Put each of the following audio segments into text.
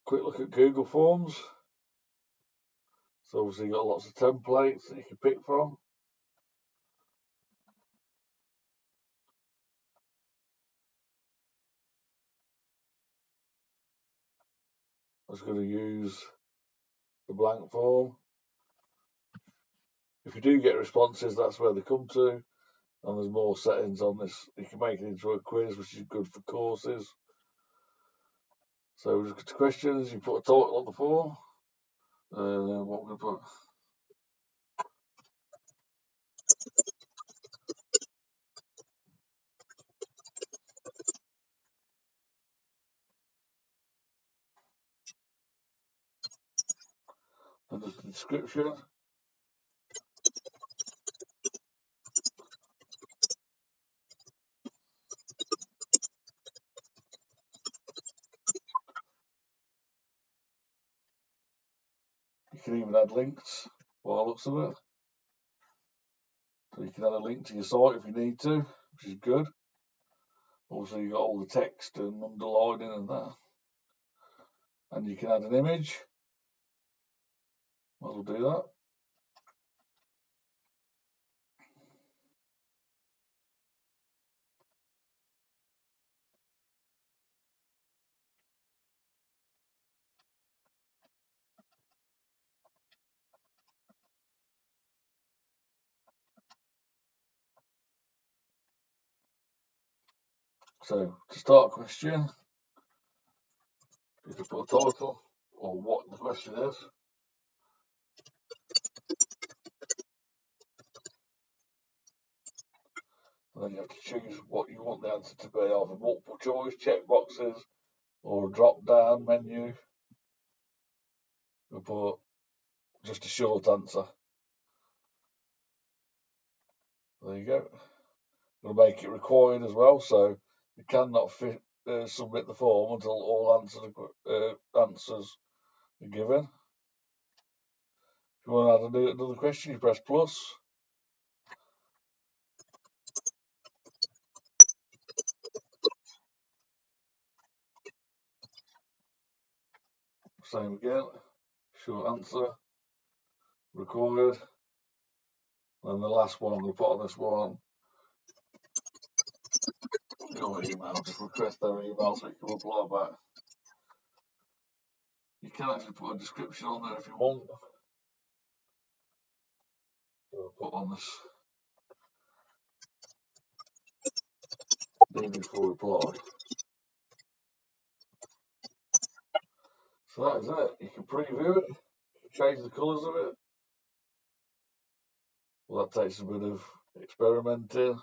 quick look at Google Forms. So obviously you've got lots of templates that you can pick from. I'm just going to use the blank form. If you do get responses, that's where they come to. And there's more settings on this. You can make it into a quiz, which is good for courses. So just to questions, you put a title on the form. What we're going to put. And the description. You can even add links by the looks of it. So you can add a link to your site if you need to, which is good. Also, you've got all the text and underlining and that. And you can add an image. I'll do that. So to start a question, you can put a title or what the question is. And then you have to choose what you want the answer to be, either multiple choice, check boxes, or a drop down menu. We'll put just a short answer. There you go. We'll make it required as well, so you cannot submit the form until all answers are given. If you want to add another question, you press plus. Same again, short answer, required. And the last one I'm going to put on this one, your email, just request their email so you can reply back. You can actually put a description on there if you want. So I'll put on this needed for reply. So that is it. You can preview it, change the colours of it. Well, that takes a bit of experimenting to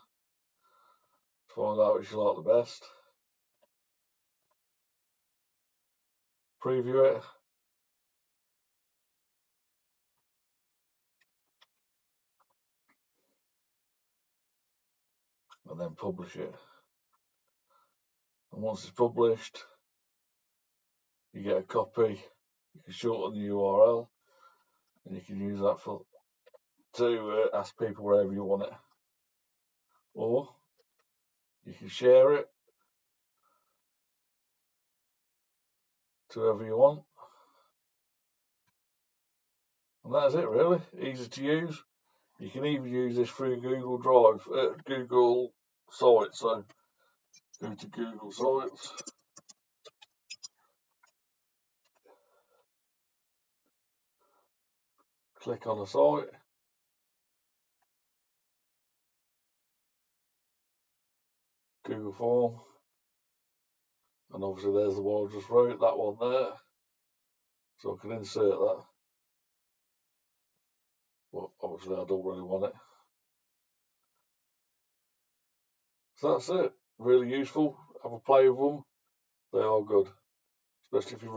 find out which you like the best. Preview it. And then publish it. And once it's published, you get a copy. You can shorten the URL, and you can use that to ask people wherever you want it. Or you can share it to whoever you want. And that's it, really. Easy to use. You can even use this through Google Drive, Google Sites. So go to Google Sites. Click on a site. Google Form. And obviously there's the one I just wrote, that one there. So I can insert that. But obviously I don't really want it. So that's it. Really useful. Have a play with them. They are good. Especially if you're